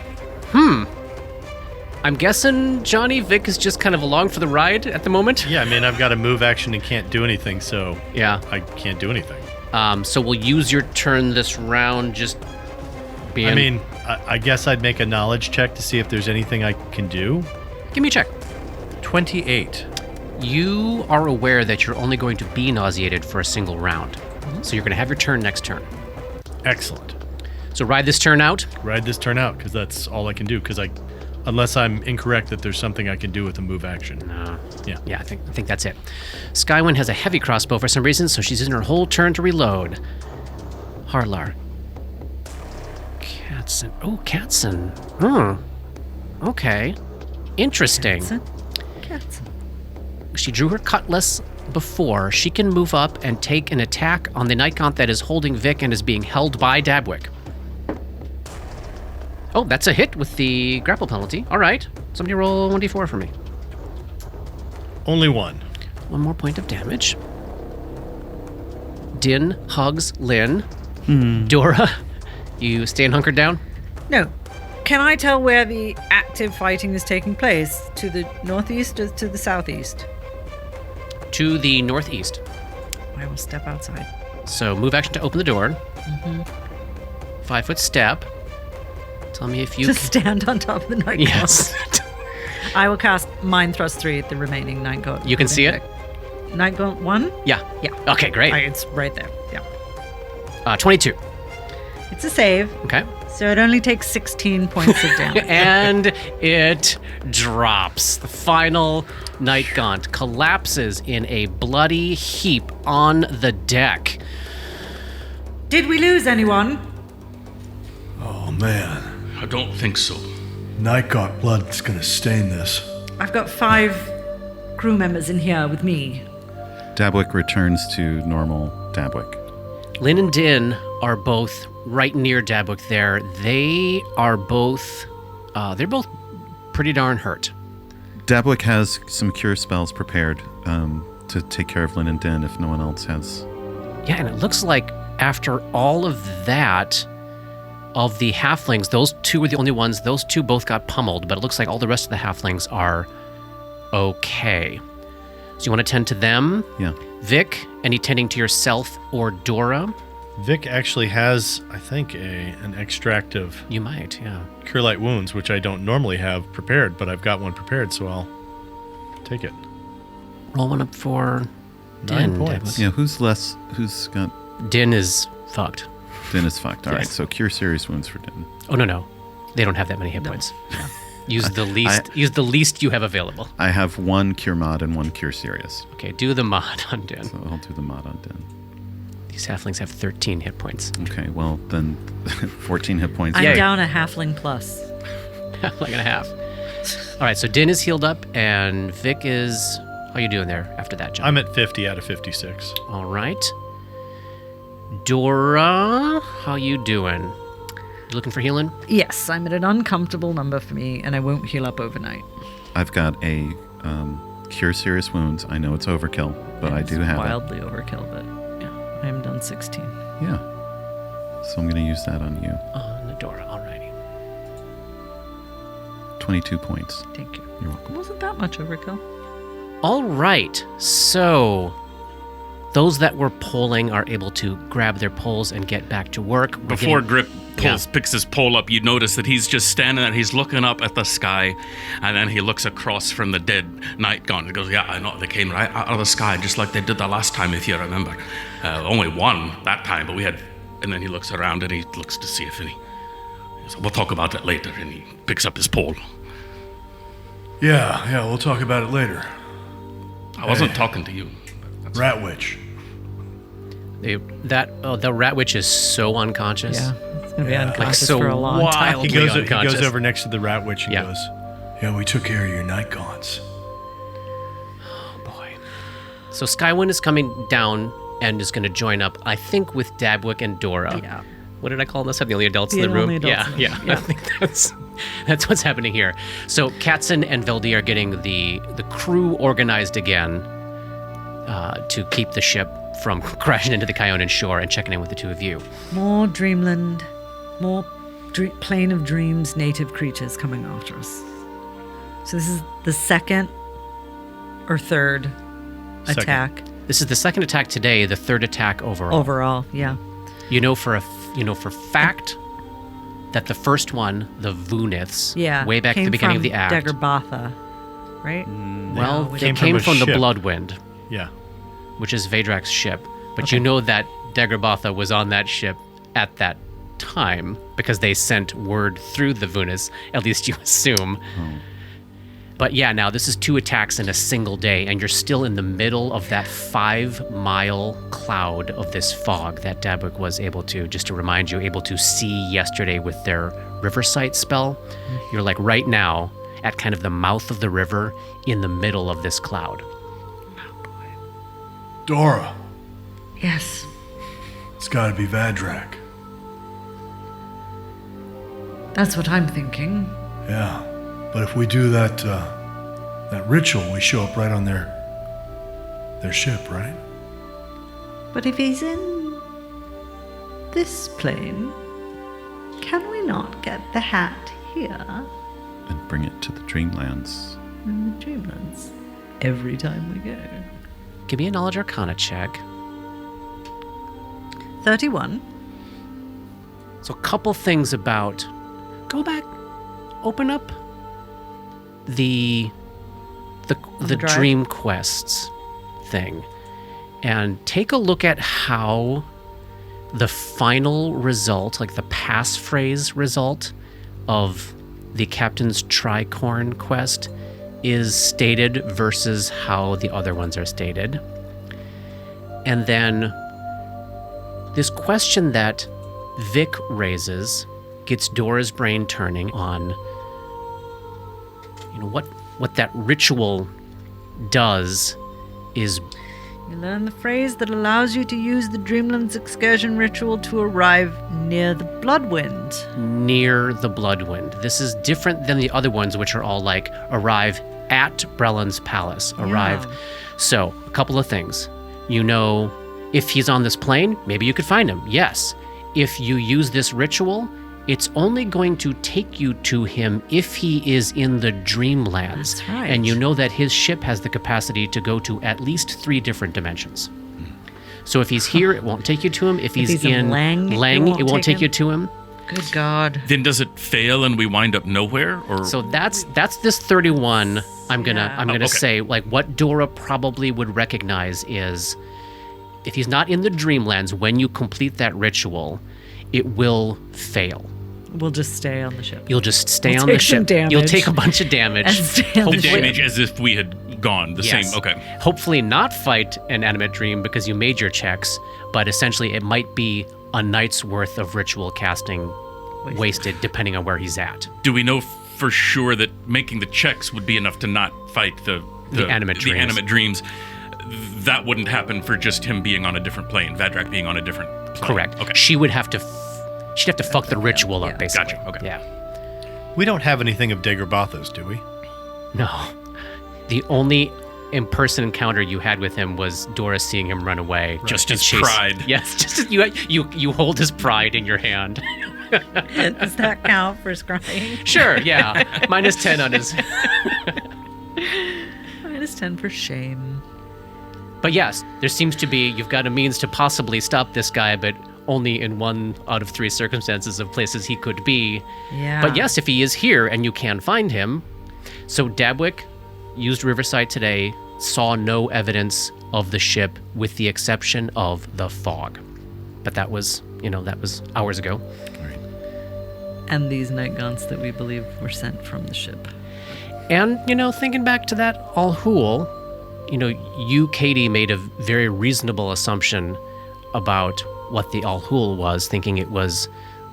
I'm guessing Johnny Vic is just kind of along for the ride at the moment? Yeah, I mean, I've got a move action and can't do anything, so Yeah. I can't do anything. So we'll use your turn this round just being... I mean, I guess I'd make a knowledge check to see if there's anything I can do. Give me a check. 28. You are aware that you're only going to be nauseated for a single round. So you're going to have your turn next turn. Excellent. So ride this turn out. Ride this turn out, because that's all I can do, because unless I'm incorrect that there's something I can do with a move action. Yeah, I think that's it. Skywind has a heavy crossbow for some reason, so she's using her whole turn to reload. Harlar. Katzen. Oh, Katzen. Okay. Interesting. Cats. She drew her cutlass before. She can move up and take an attack on the Nightgaunt that is holding Vic and is being held by Dabwick. Oh, that's a hit with the grapple penalty. All right. Somebody roll 1d4 for me. Only 1. 1 more point of damage. Din hugs Lynn. Dora, you staying hunkered down? No. Can I tell where the active fighting is taking place? To the northeast or to the southeast? To the northeast. I will step outside. So move action to open the door. 5-foot step. Tell me if you To can... stand on top of the night. Yes. I will cast Mind Thrust 3 at the remaining Nightgaunt. You can see it? Nightgaunt 1? Yeah. Yeah. Okay, great. It's right there. Yeah. 22. It's a save, Okay. so it only takes 16 points of damage. And it drops. The final Nightgaunt collapses in a bloody heap on the deck. Did we lose anyone? Oh man, I don't think so. Nightgaunt blood's gonna stain this. I've got 5 crew members in here with me. Dabwick returns to normal Dabwick. Lynn and Din are both right near Dabwick there. They are both, they're both pretty darn hurt. Dabwick has some cure spells prepared to take care of Lynn and Din if no one else has. Yeah, and it looks like after all of that, of the halflings, those 2 were the only ones. Those 2 both got pummeled, but it looks like all the rest of the halflings are okay. So you want to tend to them? Yeah. Vic, any tending to yourself or Dora? Vic actually has, I think, an extract of You might, yeah. Cure Light Wounds, which I don't normally have prepared, but I've got one prepared, so I'll take it. Roll one up for 9 Din. points. Yeah, who's got... Din is fucked. Din is fucked. All right, Yes. so cure serious wounds for Din. Oh, no. They don't have that many hit points. Use the least. Use the least you have available. I have 1 Cure Mod and 1 Cure Serious. Okay, do the mod on Din. So I'll do the mod on Den. These halflings have 13 hit points. Okay, well, then 14 hit points. I'm Yay. down a halfling plus. Like and a half. All right, so Din is healed up, and Vic is. How you doing there after that, John? I'm at 50 out of 56. All right. Dora, how you doing? You looking for healing? Yes, I'm at an uncomfortable number for me, and I won't heal up overnight. I've got a Cure Serious Wounds. I know it's overkill, but I do have wildly overkill, but yeah, I am done 16. it. Yeah. So I'm going to use that on you. On Dora, alrighty. 22 points. Thank you. You're welcome. It wasn't that much overkill. All right, so those that were polling are able to grab their poles and get back to work. We're Before getting- Grip Yeah. picks his pole up, you notice that he's just standing there. He's looking up at the sky, and then he looks across from the dead Nightgaunt. He goes, "Yeah, I know. They came right out of the sky, just like they did the last time, if you remember. Only one that time, but we had." And then he looks around and he looks to see if any. So we'll talk about that later. And he picks up his pole. Yeah, we'll talk about it later. I wasn't talking to you. Rat Witch. the rat witch is so unconscious. Yeah, it's going to be Yeah. unconscious so for a long time. wild. He goes unconscious. over next to the rat witch and Yeah. goes, Yeah, we took care of your Nightgaunts. Boy. So Skywind is coming down and is going to join up, I think, with Dabwick and Dora. Yeah. What did I call them? The only adults The in the room? only adults Yeah, in the yeah. room, yeah. I think that's what's happening here. So Katzen and Veldy are getting the crew organized again to keep the ship from crashing into the Kyonan shore and checking in with the two of you. More Dreamland, more Plane of Dreams native creatures coming after us. So this is the second or third Second. attack This is the second attack today, the third attack overall. overall. Yeah. You know for fact that the first one, the Vuniths, Yeah. way back at came the beginning of from the act. Daggerbatha, right? Well, No, they came came from from a the ship. Bloodwind, yeah. which is Vadrak's ship. But you know that Daggerbatha was on that ship at that time because they sent word through the Vuniths, at least you assume. But yeah, now this is 2 attacks in a single day, and you're still in the middle of that 5-mile cloud of this fog that Dabwick was able to, just to remind you, able to see yesterday with their Riversight spell. You're like right now at kind of the mouth of the river in the middle of this cloud. Dora, Yes. it's gotta be Vadrak. That's what I'm thinking. Yeah, but if we do that ritual, we show up right on their ship, right? But if he's in this plane, can we not get the hat here And bring it to the Dreamlands. in the Dreamlands every time we go? Give me a Knowledge Arcana check. 31. So a couple things about... Go back. Open up the drive? Dream Quests thing and take a look at how the final result, like the passphrase result of the Captain's Tricorn quest is stated versus how the other ones are stated. And then this question that Vic raises gets Dora's brain turning on, you know, what that ritual does is You learn the phrase that allows you to use the Dreamlands excursion ritual to arrive near the Bloodwind. near the Bloodwind. This is different than the other ones, which are all like arrive at Brelan's palace, arrive. Yeah. So, a couple of things. You know, if he's on this plane, maybe you could find him. Yes. If you use this ritual, it's only going to take you to him if he is in the Dreamlands. That's right. And you know that his ship has the capacity to go to at least 3 different dimensions. So if he's here, it won't take you to him. If he's in in Lang, it won't take you to him. Good God. Then does it fail and we wind up nowhere? Or So that's this 31. I'm gonna Yeah. I'm gonna okay. say like what Dora probably would recognize is if he's not in the Dreamlands when you complete that ritual, it will fail. We'll just stay on the ship. You'll just stay We'll on the take some ship. damage. You'll take a bunch of damage. And stay on The the ship. damage as if we had gone. The Yes. same. Okay. Hopefully not fight an animate dream because you made your checks, but essentially it might be a night's worth of ritual casting wasted depending on where he's at. Do we know for sure that making the checks would be enough to not fight the animate dreams. The animate dreams. That wouldn't happen for just him being on a different plane, Vadrak being on a different plane. Correct. Okay. She would have to she'd have to fuck the ritual up, yeah. basically. Gotcha. Okay. Yeah. We don't have anything of Dagorbathos, do we? No. The only in-person encounter you had with him was Dora seeing him run away. Just and his pride. Yes, just you hold his pride in your hand. Does that count for scrying? Sure, yeah. -10 on his. -10 for shame. But yes, there seems to be, you've got a means to possibly stop this guy, but only in 1 out of 3 circumstances of places he could be. Yeah. But yes, if he is here and you can find him. So Dabwick used Riverside today, saw no evidence of the ship with the exception of the fog. But that was hours ago. And these Nightgaunts that we believe were sent from the ship. And, thinking back to that Al-Hul, you, Katie, made a very reasonable assumption about what the Al-Hul was, thinking it was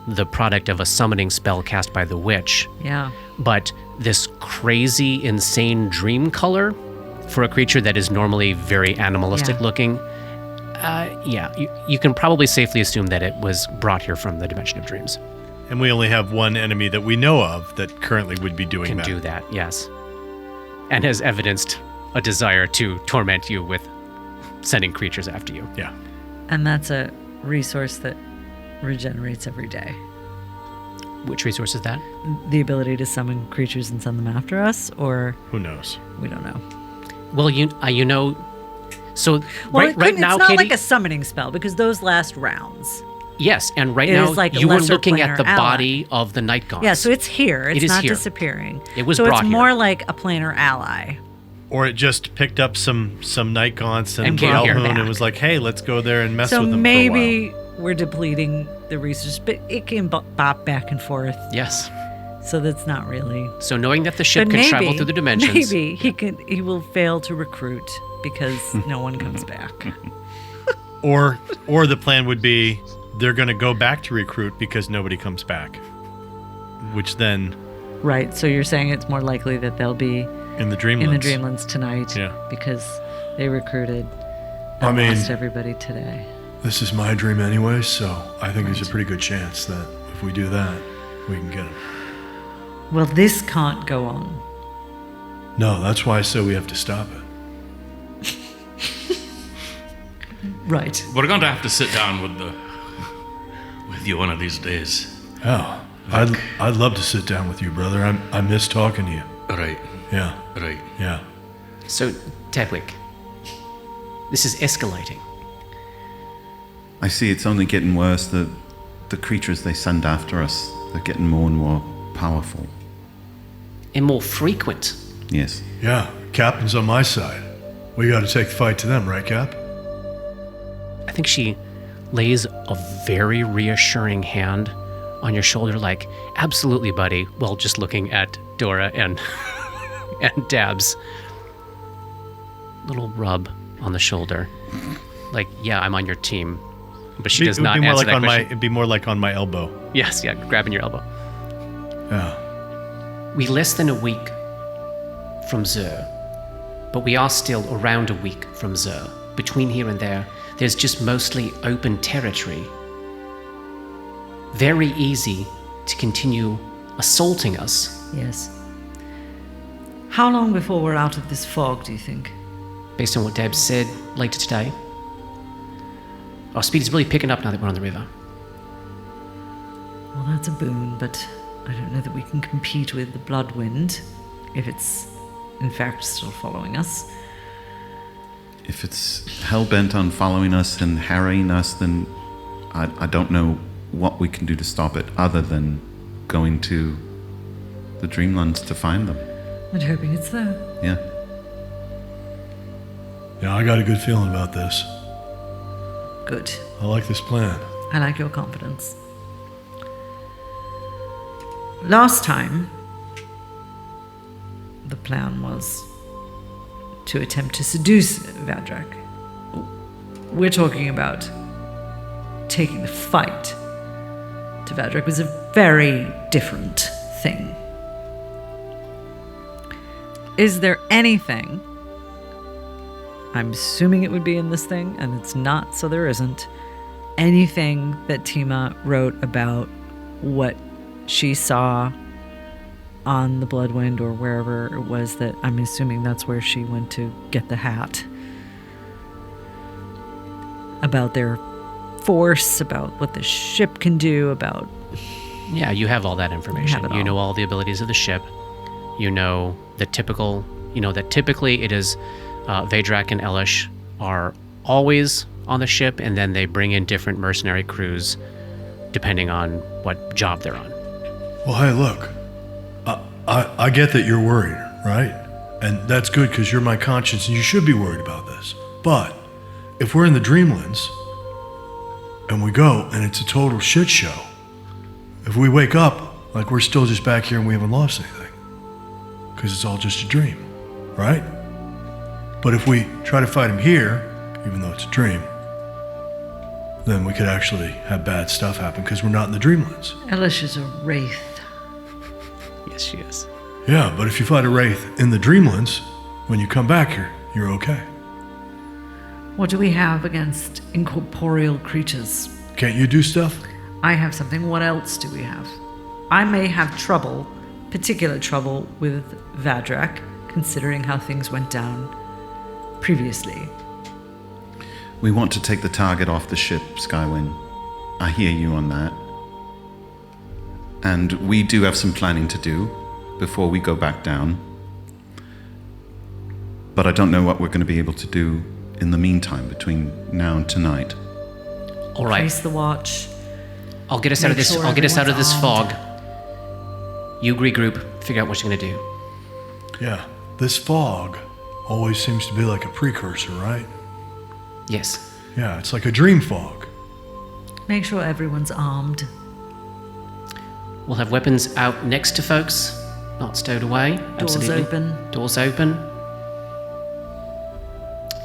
the product of a summoning spell cast by the witch. Yeah. But this crazy, insane dream color for a creature that is normally very animalistic Yeah. looking, you can probably safely assume that it was brought here from the Dimension of Dreams. And we only have one enemy that we know of that currently would be doing Can that. do that, yes. And has evidenced a desire to torment you with sending creatures after you. Yeah. And that's a resource that regenerates every day. Which resource is that? The ability to summon creatures and send them after us, or Who knows? we don't know. Well, so Well, right now, it's not Katie, like a summoning spell because those last rounds. yes, and right it now is like a you were lesser looking at planar the ally. body of the Nightgaunts. Yeah, so it's here. It's is not here. disappearing. It was so brought it's here. more like a planar ally. Or it just picked up some Nightgaunts and came here. Alhoon and was like, hey, let's go there and mess So with them maybe we're depleting the resources, but it can bop back and forth. Yes. So that's not really. So knowing that the ship But can maybe, travel through the dimensions, maybe he will fail to recruit because no one comes back. for a while. Or the plan would be they're going to go back to recruit because nobody comes back. Which then, Right. So you're saying it's more likely that they'll be in the Dreamlands. in the Dreamlands tonight Yeah. because they recruited I and mean- lost everybody today. This is my dream anyway, so I think there's a pretty good chance that if we do that, we can get him. Well, this can't go on. No, that's why I said we have to stop it. Right. We're going to have to sit down with you one of these days. Oh, I'd love to sit down with you, brother. I miss talking to you. Right. Yeah, Right. yeah. so Tedwick, this is escalating. I see it's only getting worse. The creatures they send after us, they're getting more and more powerful. And more frequent. Yes. Yeah, Captain's on my side. We got to take the fight to them, right, Cap? I think she lays a very reassuring hand on your shoulder, like, absolutely, buddy, while just looking at Dora and and Dabs. Little rub on the shoulder. Like, yeah, I'm on your team. But she does not answer that question. It'd be more like on my elbow. Yes, yeah, grabbing your elbow. Yeah. We're less than a week from Zur, but we are still around a week from Zur. Between here and there, there's just mostly open territory. Very easy to continue assaulting us. Yes. How long before we're out of this fog, do you think? Based on what Deb said later today. Our speed is really picking up now that we're on the river. Well, that's a boon, but I don't know that we can compete with the Bloodwind if it's, in fact, still following us. If it's hell-bent on following us and harrying us, then I don't know what we can do to stop it other than going to the Dreamlands to find them. I'm hoping it's there. Yeah. Yeah, I got a good feeling about this. Good. I like this plan. I like your confidence. Last time, the plan was to attempt to seduce Vadrak. We're talking about taking the fight to Vadrak was a very different thing. Is there anything, I'm assuming it would be in this thing, and it's not, so there isn't, anything that Tima wrote about what she saw on the Bloodwind or wherever it was that I'm assuming that's where she went to get the hat? About their force, about what the ship can do, about... Yeah, you have all that information. You know all the abilities of the ship. You know that typically it is Vadrak and Elish are always on the ship, and then they bring in different mercenary crews depending on what job they're on. Well, hey, look. I get that you're worried, right? And that's good because you're my conscience and you should be worried about this. But if we're in the Dreamlands and we go and it's a total shit show, if we wake up like we're still just back here and we haven't lost anything, because it's all just a dream, right? But if we try to fight him here, even though it's a dream, then we could actually have bad stuff happen because we're not in the Dreamlands. Elish is a wraith. Yes, she is. Yeah, but if you fight a wraith in the Dreamlands, when you come back here, you're okay. What do we have against incorporeal creatures? Can't you do stuff? I have something. What else do we have? I may have trouble, particular trouble, with Vadrak, considering how things went down previously. We want to take the target off the ship, Skywin. I hear you on that. And we do have some planning to do before we go back down. But I don't know what we're going to be able to do in the meantime between now and tonight. All right. Place the watch. I'll get us out of this. Make sure I'll get us out of this everyone's fog. You regroup. Figure out what you're going to do. Yeah, this fog always seems to be like a precursor, right? Yes. Yeah, it's like a dream fog. Make sure everyone's armed. We'll have weapons out next to folks, not stowed away. Doors Absolutely. open. Doors open.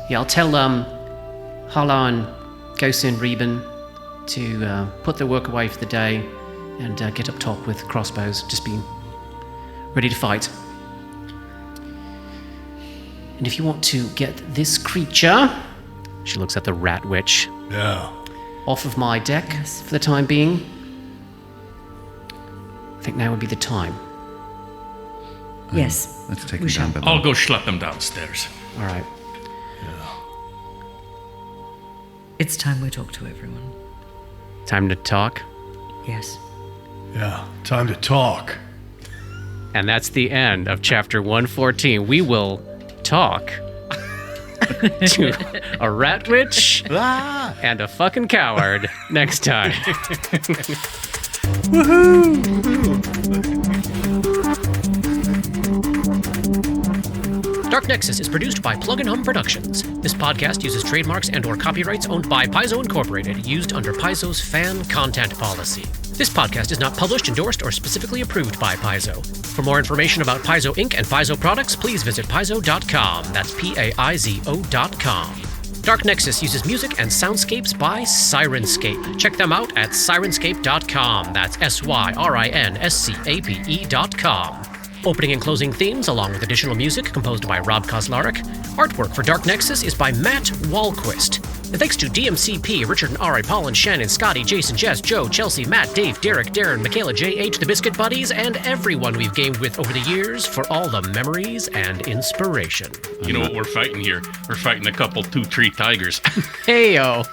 Yeah, I'll tell Hala and Gosin Reben to put their work away for the day and get up top with crossbows. Just be ready to fight. And if you want to get this creature, she looks at the rat witch, Yeah. off of my deck for the time being. I think now would be the time. Yes. Let's take we him down, shall. Bella. I'll go schlep them downstairs. All right. It's time we talk to everyone. Time to talk. Yes. Yeah, time to talk. And that's the end of chapter 114. We will talk to a rat witch and a fucking coward next time. Dark Nexus is produced by Plug and Hum Productions. This podcast uses trademarks and/or copyrights owned by Paizo Incorporated, used under Paizo's fan content policy. This podcast is not published, endorsed, or specifically approved by Paizo. For more information about Paizo Inc. and Paizo products, please visit paizo.com. That's PAIZO.com. Dark Nexus uses music and soundscapes by Syrinscape. Check them out at Syrinscape.com. That's SYRINSCAPE.com. Opening and closing themes, along with additional music composed by Rob Kauzlaric. Artwork for Dark Nexus is by Matt Wahlquist. And thanks to DMCP, Richard and Ari, Paul and Shannon, Scotty, Jason, Jess, Joe, Chelsea, Matt, Dave, Derek, Darren, Michaela, J.H., the Biscuit Buddies, and everyone we've gamed with over the years for all the memories and inspiration. You know what we're fighting here? We're fighting a couple 2-3 tigers. Heyo!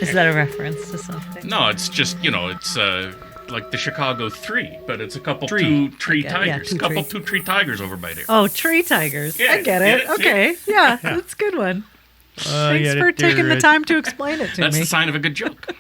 Is that a reference to something? No, it's just, it's like the Chicago 3, but it's a couple Tree. 2-3 Yeah, tigers. two Couple trees. 2-3 tigers over by there. Oh, tree tigers. Yeah, I get it. yeah, Okay. Yeah, that's a good one. Thanks for taking the time to explain it to That's me. the sign of a good joke.